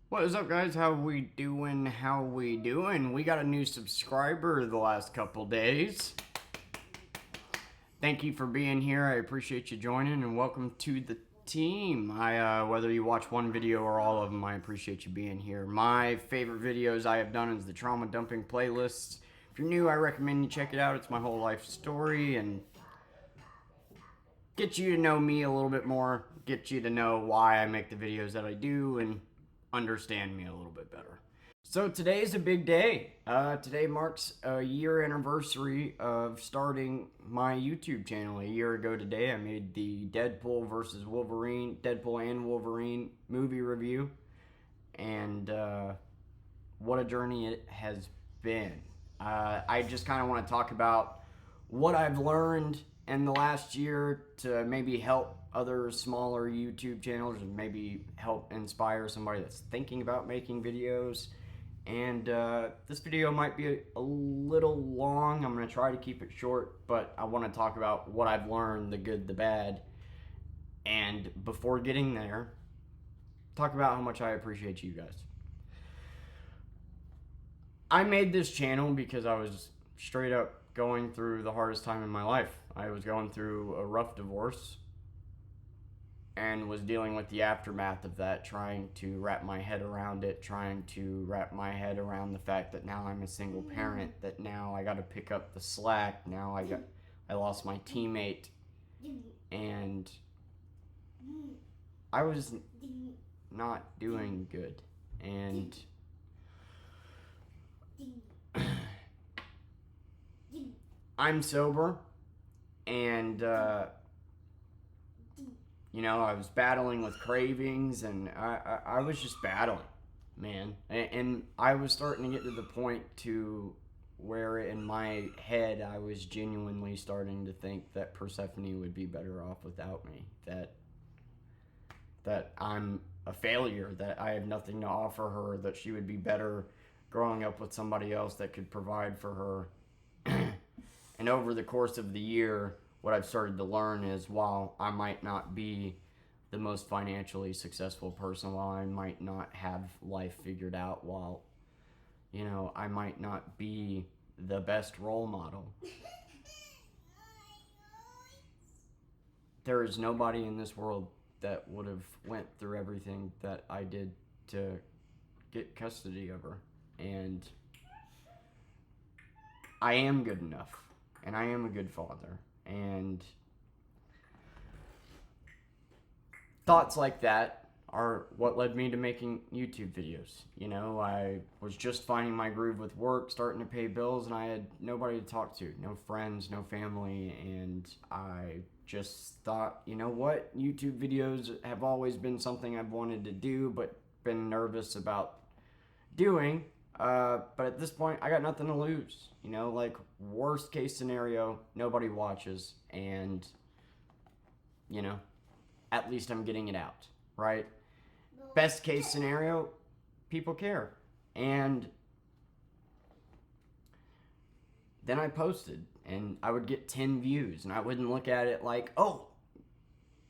What is up, guys? How we doing? How we doing? We got a new subscriber the last couple days. Thank you for being here. I appreciate you joining, and welcome to the team. Whether you watch one video or all of them, I appreciate you being here. My favorite videos I have done is the trauma dumping playlist. If you're new, I recommend you check it out. It's my whole life story and get you to know me a little bit more, get you to know why I make the videos that I do, and understand me a little bit better. So today is a big day. Today marks a year anniversary of starting my YouTube channel. A year ago today, I made the Deadpool and Wolverine movie review, and what a journey it has been. I just kind of want to talk about what I've learned in the last year to maybe help other smaller YouTube channels and maybe help inspire somebody that's thinking about making videos. And this video might be a little long. I'm going to try to keep it short, but I want to talk about what I've learned, the good, the bad. And before getting there, talk about how much I appreciate you guys. I made this channel because I was straight up going through the hardest time in my life. I was going through a rough divorce and was dealing with the aftermath of that, trying to wrap my head around it, trying to wrap my head around the fact that now I'm a single parent, that now I got to pick up the slack, now I lost my teammate, and I was not doing good. And I'm sober, and I was battling with cravings, and I was just battling, man. And I was starting to get to the point to where in my head I was genuinely starting to think that Persephone would be better off without me, that I'm a failure, that I have nothing to offer her, that she would be better growing up with somebody else that could provide for her. And over the course of the year, what I've started to learn is while I might not be the most financially successful person, while I might not have life figured out, while, I might not be the best role model, there is nobody in this world that would have went through everything that I did to get custody of her. And I am good enough, and I am a good father, and thoughts like that are what led me to making YouTube videos. I was just finding my groove with work, starting to pay bills, and I had nobody to talk to, no friends, no family, and I just thought, you know what, YouTube videos have always been something I've wanted to do, but been nervous about doing. But at this point, I got nothing to lose. Like, worst case scenario, nobody watches, and, at least I'm getting it out, right? Best case scenario, people care. And then I posted, and I would get 10 views, and I wouldn't look at it like, oh,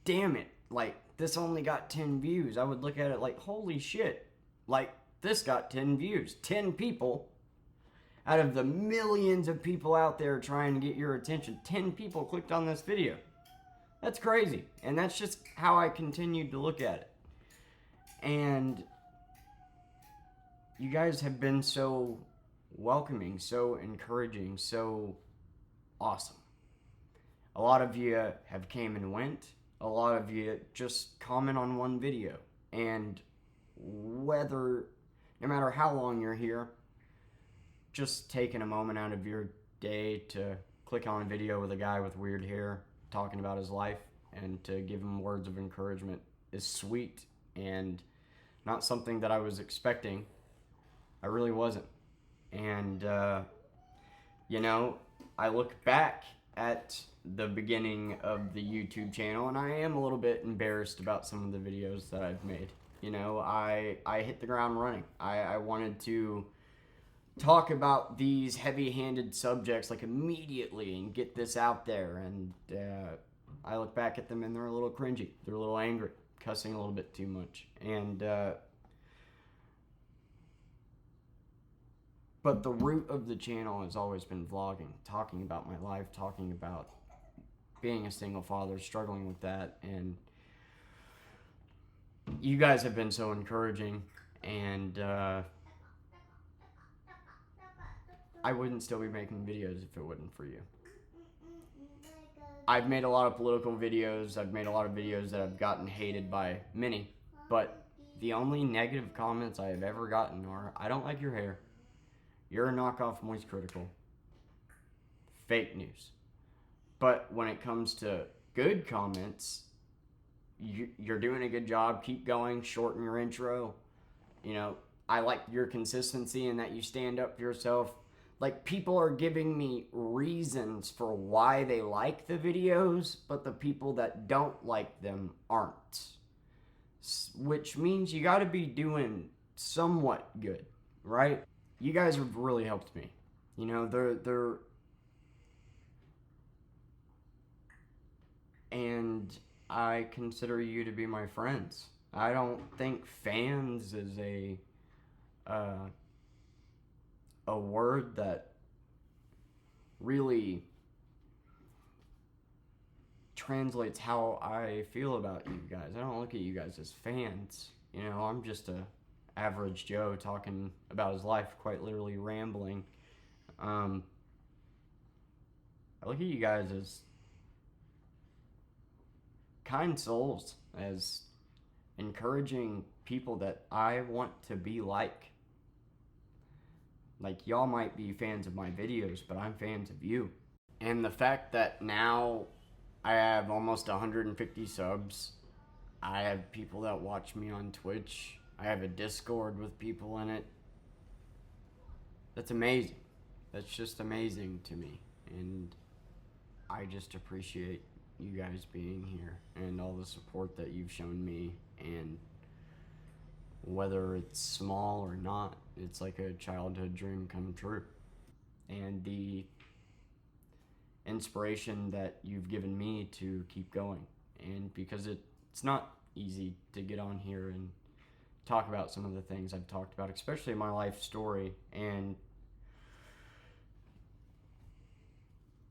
damn it, like, this only got 10 views. I would look at it like, holy shit, like, this got 10 views. 10 people out of the millions of people out there trying to get your attention. 10 people clicked on this video. That's crazy. And that's just how I continued to look at it. And you guys have been so welcoming, so encouraging, so awesome. A lot of you have came and went. A lot of you just comment on one video. And no matter how long you're here, just taking a moment out of your day to click on a video with a guy with weird hair talking about his life and to give him words of encouragement is sweet and not something that I was expecting. I really wasn't. And, I look back at the beginning of the YouTube channel, and I am a little bit embarrassed about some of the videos that I've made. I hit the ground running. I wanted to talk about these heavy-handed subjects like immediately and get this out there, and I look back at them and they're a little cringy, they're a little angry, cussing a little bit too much, and But the root of the channel has always been vlogging, talking about my life, talking about being a single father, struggling with that, and you guys have been so encouraging, and I wouldn't still be making videos if it wasn't for you. I've made a lot of political videos, I've made a lot of videos that have gotten hated by many, but the only negative comments I have ever gotten are, I don't like your hair, you're a knockoff Moist Critical, fake news. But when it comes to good comments, you're doing a good job, keep going, shorten your intro. You know, I like your consistency and that you stand up for yourself. Like, people are giving me reasons for why they like the videos, but the people that don't like them aren't. Which means you gotta be doing somewhat good, right? You guys have really helped me. You know, they're and I consider you to be my friends. I don't think fans is a word that really translates how I feel about you guys. I don't look at you guys as fans. You know, I'm just a average Joe talking about his life, quite literally rambling. I look at you guys as kind souls, as encouraging people that I want to be like. Like, y'all might be fans of my videos, but I'm fans of you. And the fact that now I have almost 150 subs, I have people that watch me on Twitch, I have a Discord with people in it. That's amazing. That's just amazing to me. And I just appreciate you guys being here and all the support that you've shown me, and whether it's small or not, it's like a childhood dream come true. And the inspiration that you've given me to keep going. And because it's not easy to get on here and talk about some of the things I've talked about, especially my life story, and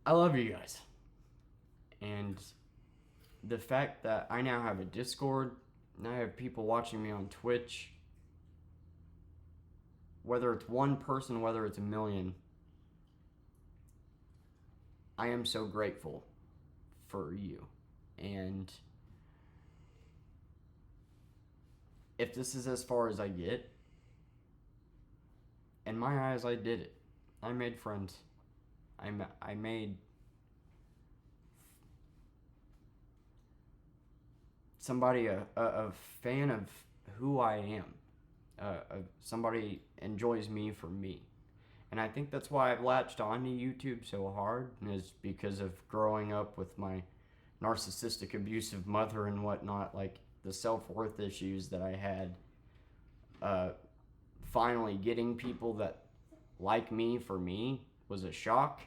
I love you guys. And the fact that I now have a Discord, and I have people watching me on Twitch, whether it's one person, whether it's a million, I am so grateful for you. And if this is as far as I get, in my eyes, I did it. I made friends. I made somebody a fan of who I am. Somebody enjoys me for me. And I think that's why I've latched onto YouTube so hard, is because of growing up with my narcissistic, abusive mother and whatnot. Like, the self-worth issues that I had, finally getting people that like me for me was a shock.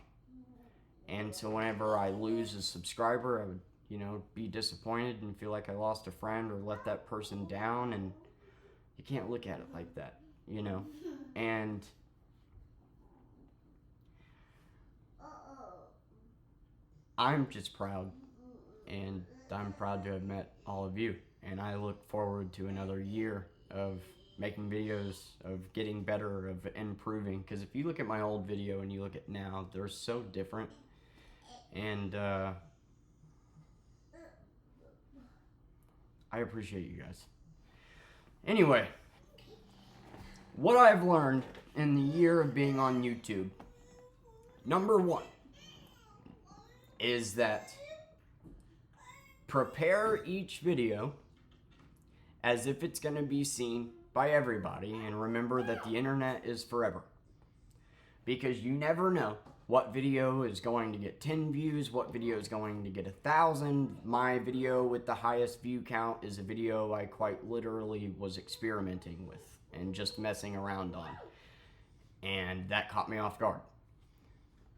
And so whenever I lose a subscriber, I would, you know, be disappointed and feel like I lost a friend or let that person down. And you can't look at it like that, you know. And I'm just proud, and I'm proud to have met all of you, and I look forward to another year of making videos, of getting better, of improving, because if you look at my old video and you look at now, they're so different. And I appreciate you guys. Anyway, what I've learned in the year of being on YouTube, number one, is that prepare each video as if it's going to be seen by everybody, and remember that the internet is forever. Because you never know what video is going to get 10 views, what video is going to get 1,000. My video with the highest view count is a video I quite literally was experimenting with and just messing around on. And that caught me off guard.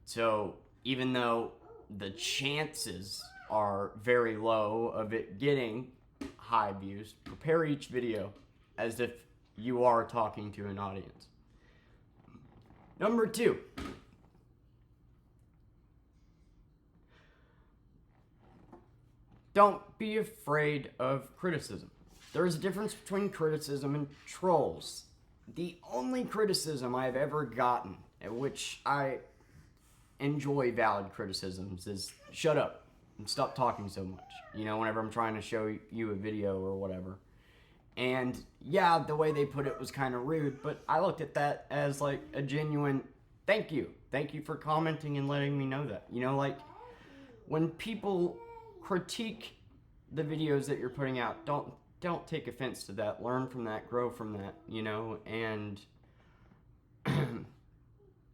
So even though the chances are very low of it getting high views, prepare each video as if you are talking to an audience. Number 2. Don't be afraid of criticism. There's a difference between criticism and trolls. The only criticism I've ever gotten, at which I enjoy valid criticisms, is shut up and stop talking so much. You know, whenever I'm trying to show you a video or whatever. And yeah, the way they put it was kind of rude, but I looked at that as like a genuine thank you. Thank you for commenting and letting me know that. You know, like when people critique the videos that you're putting out, don't take offense to that. Learn from that, grow from that, you know. And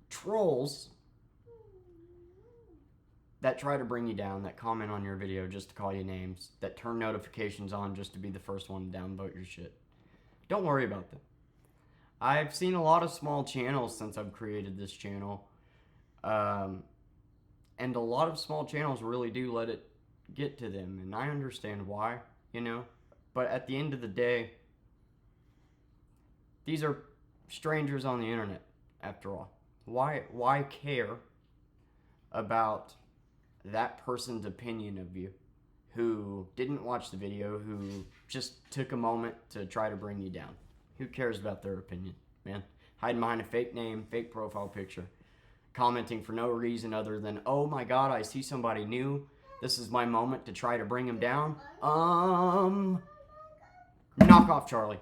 trolls that try to bring you down, that comment on your video just to call you names, that turn notifications on just to be the first one to downvote your shit, don't worry about them. I've seen a lot of small channels since I've created this channel, and a lot of small channels really do let it get to them, and I understand why, you know. But at the end of the day, these are strangers on the internet, after all. Why care about that person's opinion of you who didn't watch the video, who just took a moment to try to bring you down? Who cares about their opinion, man? Hiding behind a fake name, fake profile picture, commenting for no reason other than, oh my god, I see somebody new, this is my moment to try to bring him down. Knock off, Charlie.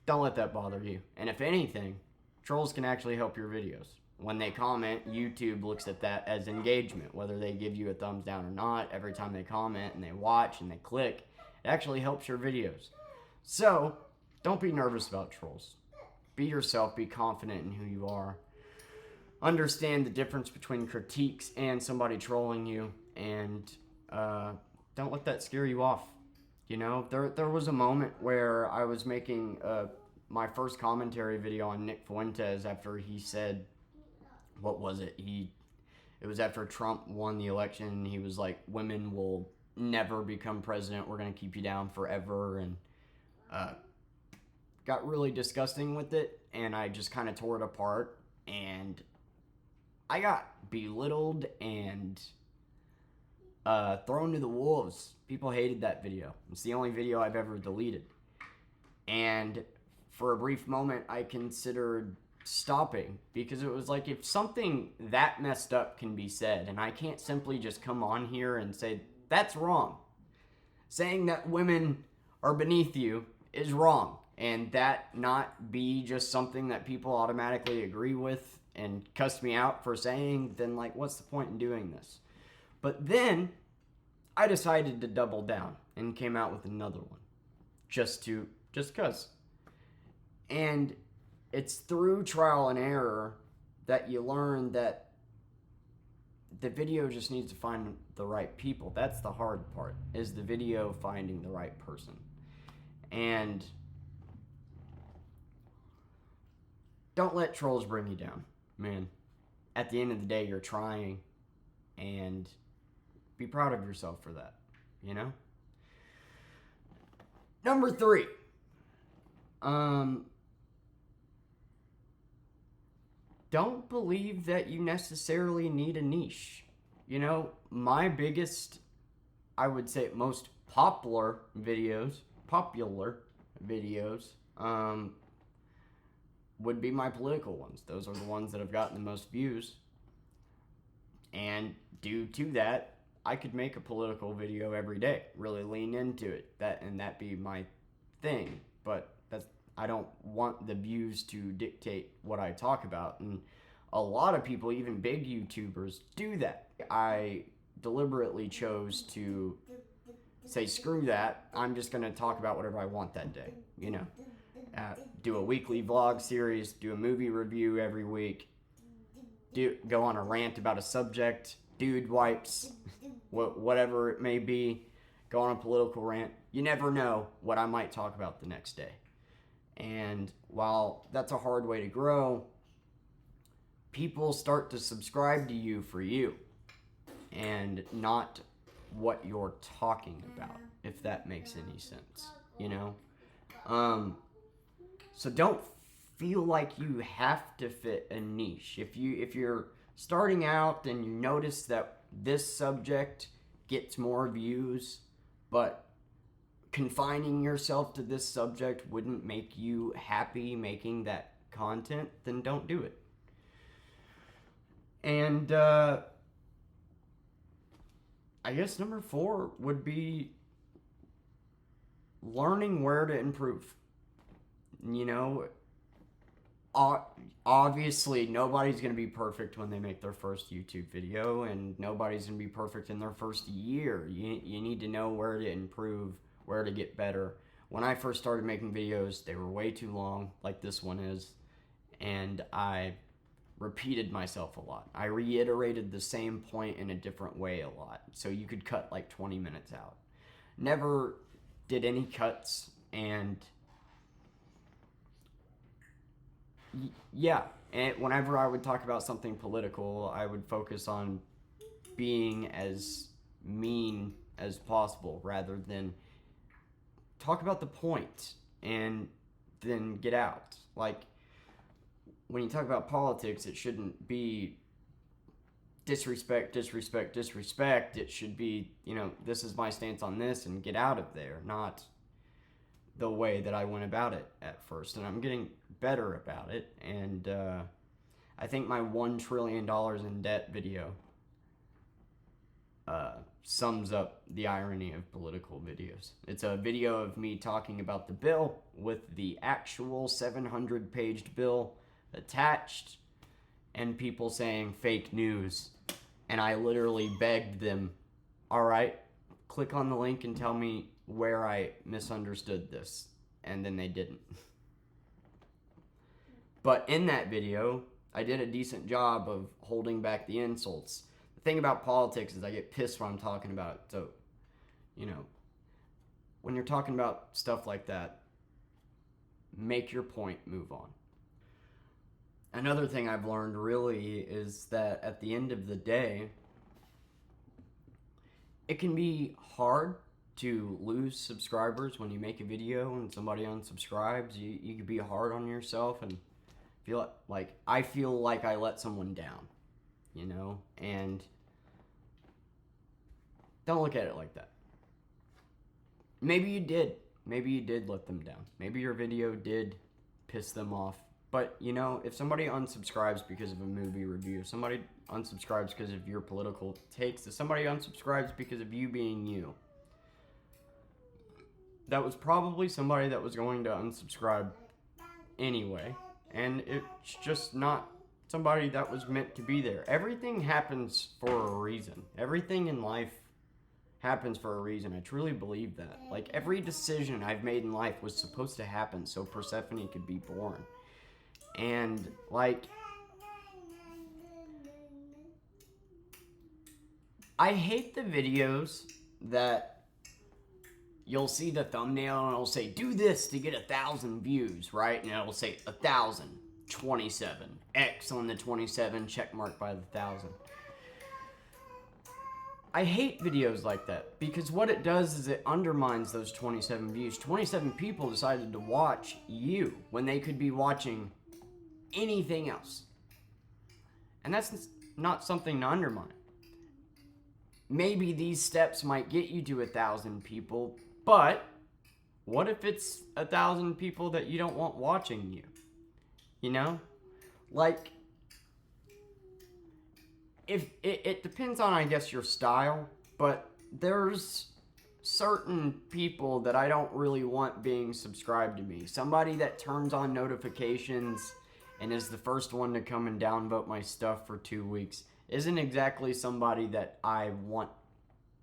Don't let that bother you. And if anything, trolls can actually help your videos. When they comment, YouTube looks at that as engagement. Whether they give you a thumbs down or not, every time they comment and they watch and they click, it actually helps your videos. So, don't be nervous about trolls. Be yourself, be confident in who you are. Understand the difference between critiques and somebody trolling you, and don't let that scare you off. You know, there was a moment where I was making my first commentary video on Nick Fuentes after he said, what was it? It was after Trump won the election, and he was like, women will never become president, we're going to keep you down forever, and got really disgusting with it, and I just kind of tore it apart, and I got belittled and thrown to the wolves. People hated that video. It's the only video I've ever deleted. And for a brief moment, I considered stopping, because it was like, if something that messed up can be said, and I can't simply just come on here and say, that's wrong. Saying that women are beneath you is wrong, and that not be just something that people automatically agree with and cuss me out for saying, then like, what's the point in doing this? But then I decided to double down and came out with another one, just cause. And it's through trial and error that you learn that the video just needs to find the right people. That's the hard part, is the video finding the right person. And don't let trolls bring you down, man. At the end of the day, you're trying, and be proud of yourself for that, you know? Number 3. Don't believe that you necessarily need a niche. You know, my biggest, I would say most popular videos, would be my political ones. Those are the ones that have gotten the most views. And due to that, I could make a political video every day, really lean into it, that be my thing. But I don't want the views to dictate what I talk about, and a lot of people, even big YouTubers, do that. I deliberately chose to say, screw that, I'm just going to talk about whatever I want that day, you know. Do a weekly vlog series, do a movie review every week, go on a rant about a subject, dude wipes, whatever it may be, go on a political rant. You never know what I might talk about the next day. And while that's a hard way to grow, people start to subscribe to you for you and not what you're talking about, if that makes any sense, you know? So don't feel like you have to fit a niche. If you're starting out and you notice that this subject gets more views, but confining yourself to this subject wouldn't make you happy making that content, then don't do it. And I guess number 4 would be learning where to improve. You know, obviously nobody's going to be perfect when they make their first YouTube video, and nobody's going to be perfect in their first year. You need to know where to improve, where to get better. When I first started making videos, they were way too long, like this one is, and I repeated myself a lot. I reiterated the same point in a different way a lot, so you could cut like 20 minutes out. Never did any cuts, and yeah, and whenever I would talk about something political, I would focus on being as mean as possible rather than talk about the point and then get out. Like, when you talk about politics, it shouldn't be disrespect, disrespect, disrespect. It should be, this is my stance on this and get out of there, not the way that I went about it at first. And I'm getting better about it. And I think my $1 trillion in debt video sums up the irony of political videos. It's a video of me talking about the bill with the actual 700-paged bill attached and people saying fake news. And I literally begged them, all right, click on the link and tell me where I misunderstood this. And then they didn't. But in that video, I did a decent job of holding back the insults. The thing about politics is I get pissed when I'm talking about it. So, when you're talking about stuff like that, make your point, move on. Another thing I've learned really is that at the end of the day, it can be hard to lose subscribers when you make a video and somebody unsubscribes. You can be hard on yourself and feel like I feel like I let someone down, and don't look at it like that. Maybe you did. Maybe you did let them down. Maybe your video did piss them off. But, if somebody unsubscribes because of a movie review, if somebody unsubscribes because of your political takes, if somebody unsubscribes because of you being you, that was probably somebody that was going to unsubscribe anyway. And it's just not somebody that was meant to be there. Everything happens for a reason. Everything in life happens for a reason. I truly believe that. Like, every decision I've made in life was supposed to happen so Persephone could be born. And, I hate the videos that you'll see the thumbnail and it'll say, do this to get 1,000 views, right? And it'll say 1,027. X on the 27, check mark by the 1,000. I hate videos like that because what it does is it undermines those 27 views. 27 people decided to watch you when they could be watching anything else. And that's not something to undermine. Maybe these steps might get you to 1,000 people, but what if it's 1,000 people that you don't want watching you? If it depends on, I guess, your style, but there's certain people that I don't really want being subscribed to me. Somebody that turns on notifications and is the first one to come and downvote my stuff for 2 weeks isn't exactly somebody that I want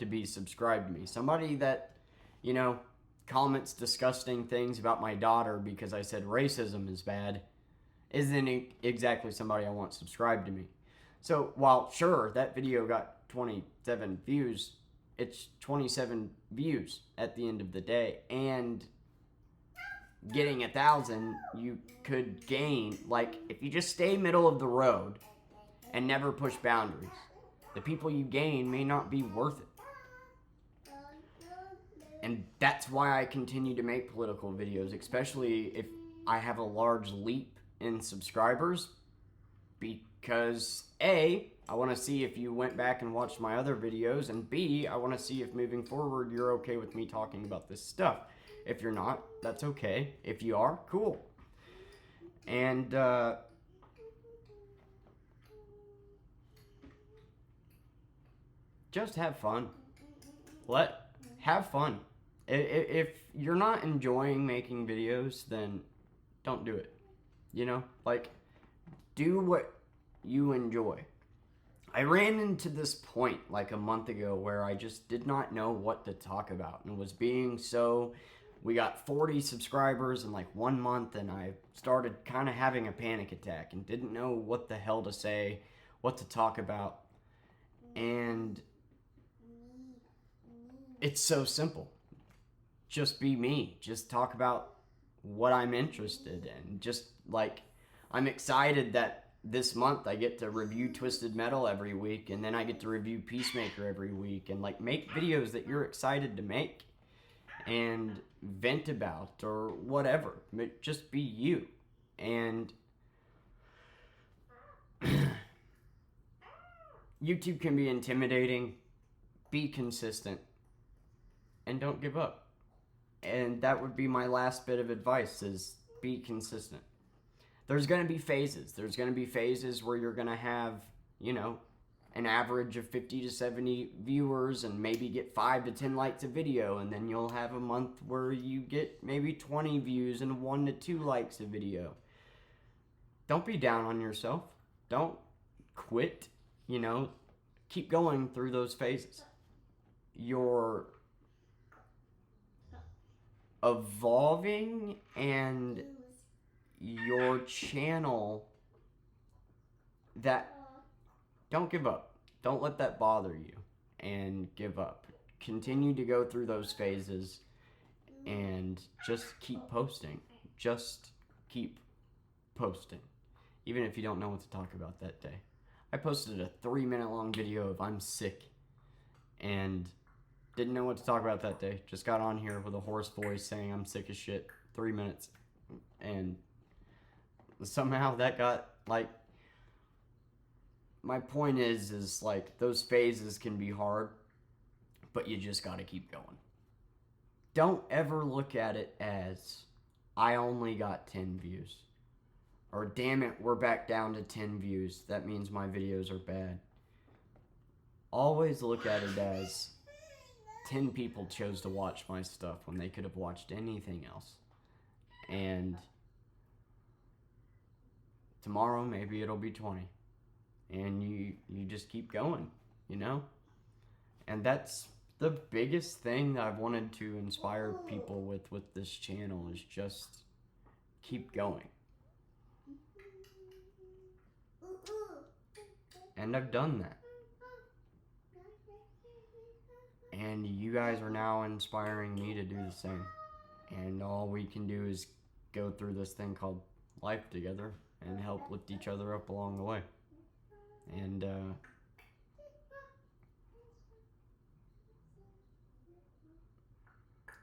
to be subscribed to me. Somebody that, comments disgusting things about my daughter because I said racism is bad isn't exactly somebody I want subscribed to me. So while, sure, that video got 27 views, it's 27 views at the end of the day. And getting 1,000, you could gain, if you just stay middle of the road and never push boundaries, the people you gain may not be worth it. And that's why I continue to make political videos, especially if I have a large leap in subscribers because A, I want to see if you went back and watched my other videos, and B, I want to see if moving forward you're okay with me talking about this stuff. If you're not, that's okay. If you are, cool. And just have fun. Have fun. If you're not enjoying making videos, then don't do it. You know, like, do what you enjoy. I ran into this point like a month ago where I just did not know what to talk about, and was being so. We got 40 subscribers in like 1 month, and I started kind of having a panic attack and didn't know what the hell to say, what to talk about. And it's so simple. Just be me. Just talk about what I'm interested in. Just like, I'm excited that this month I get to review Twisted Metal every week, and then I get to review Peacemaker every week, and like make videos that you're excited to make and vent about or whatever. Just be you. And YouTube can be intimidating. Be consistent and don't give up. And that would be my last bit of advice, is be consistent. There's going to be phases. There's going to be phases where you're going to have, you know, an average of 50 to 70 viewers and maybe get 5 to 10 likes a video, and then you'll have a month where you get maybe 20 views and 1 to 2 likes a video. Don't be down on yourself. Don't quit, you know. Keep going through those phases. You're evolving, and your channel, that, don't give up. Don't let that bother you and give up. Continue to go through those phases and just keep posting. Just keep posting. Even if you don't know what to talk about that day. I posted a 3-minute long video of I'm sick and didn't know what to talk about that day. Just got on here with a hoarse voice saying I'm sick as shit. 3 minutes. And somehow that got, like, my point is like, those phases can be hard, but you just gotta keep going. Don't ever look at it as, I only got 10 views. Or, damn it, we're back down to 10 views. That means my videos are bad. Always look at it as 10 people chose to watch my stuff when they could have watched anything else. And tomorrow, maybe it'll be 20. And you just keep going, you know? And that's the biggest thing that I've wanted to inspire people with this channel, is just keep going. And I've done that. And you guys are now inspiring me to do the same. And all we can do is go through this thing called life together and help lift each other up along the way. And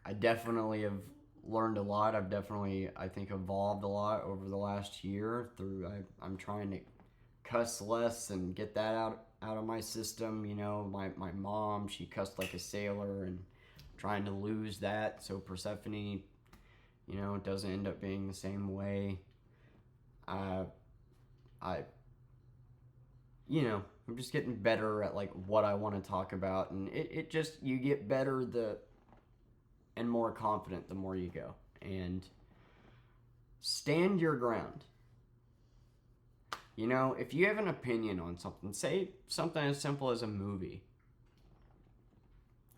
I definitely have learned a lot. I've definitely, I think, evolved a lot over the last year. I'm trying to cuss less and get that out of my system. You know, my mom, she cussed like a sailor, and trying to lose that so Persephone, you know, doesn't end up being the same way. You know, I'm just getting better at like what I want to talk about, and it just, you get better and more confident the more you go. And stand your ground. You know, if you have an opinion on something, say something as simple as a movie,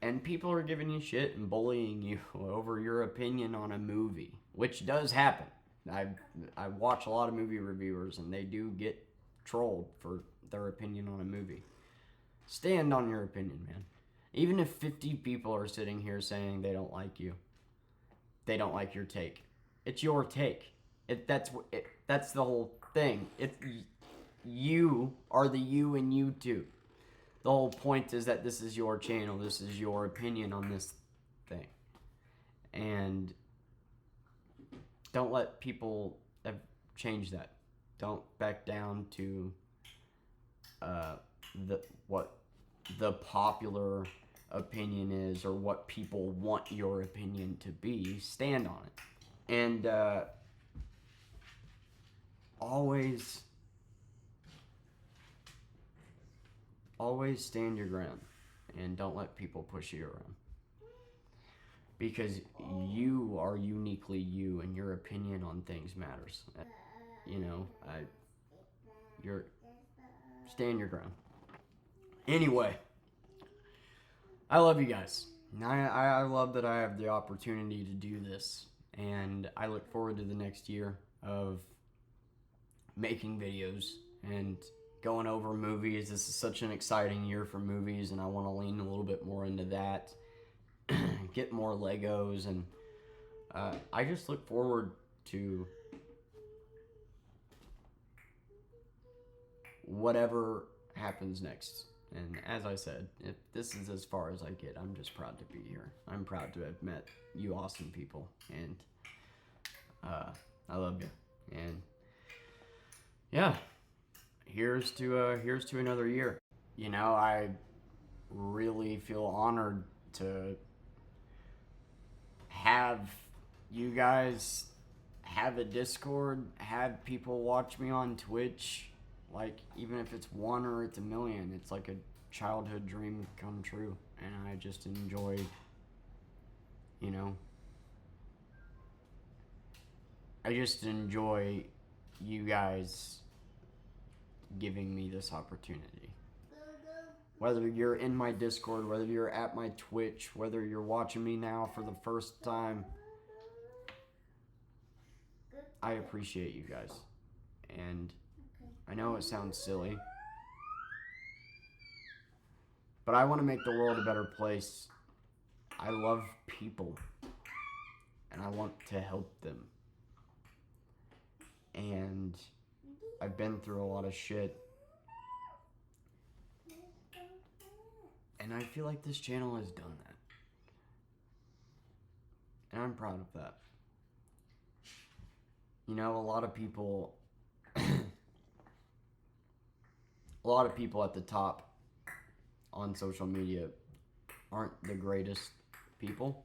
and people are giving you shit and bullying you over your opinion on a movie, which does happen. I watch a lot of movie reviewers, and they do get trolled for their opinion on a movie. Stand on your opinion, man. Even if 50 people are sitting here saying they don't like you, they don't like your take, it's your take. That's the whole thing. You are the you in YouTube. The whole point is that this is your channel. This is your opinion on this thing. And don't let people change that. Don't back down to what the popular opinion is or what people want your opinion to be. Stand on it. And always stand your ground and don't let people push you around. Because you are uniquely you and your opinion on things matters. You know, stand your ground. Anyway, I love you guys. I love that I have the opportunity to do this, and I look forward to the next year of making videos and going over movies. This is such an exciting year for movies, and I want to lean a little bit more into that. Get more Legos, and I just look forward to whatever happens next. And as I said, if this is as far as I get, I'm just proud to be here. I'm proud to have met you awesome people, and I love you. And yeah, here's to another year. You know, I really feel honored to have you guys have a Discord, have people watch me on Twitch. Like, even if it's 1 or it's 1,000,000, it's like a childhood dream come true. And I just enjoy, you know, I just enjoy you guys giving me this opportunity. Whether you're in my Discord, whether you're at my Twitch, whether you're watching me now for the first time, I appreciate you guys. And I know it sounds silly, but I want to make the world a better place. I love people, and I want to help them. And I've been through a lot of shit, and I feel like this channel has done that. And I'm proud of that. You know, a lot of people at the top on social media aren't the greatest people.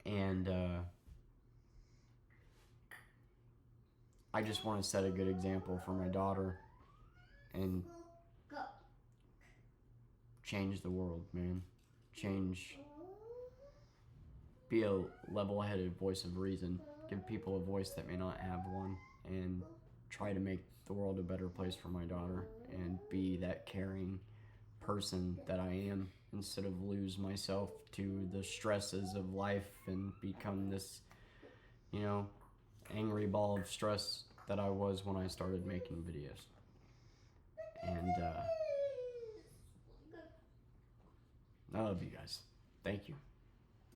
And I just want to set a good example for my daughter and change the world, man. Be a level-headed voice of reason. Give people a voice that may not have one, and try to make the world a better place for my daughter and be that caring person that I am, instead of lose myself to the stresses of life and become this, you know, angry ball of stress that I was when I started making videos. And I love you guys. Thank you.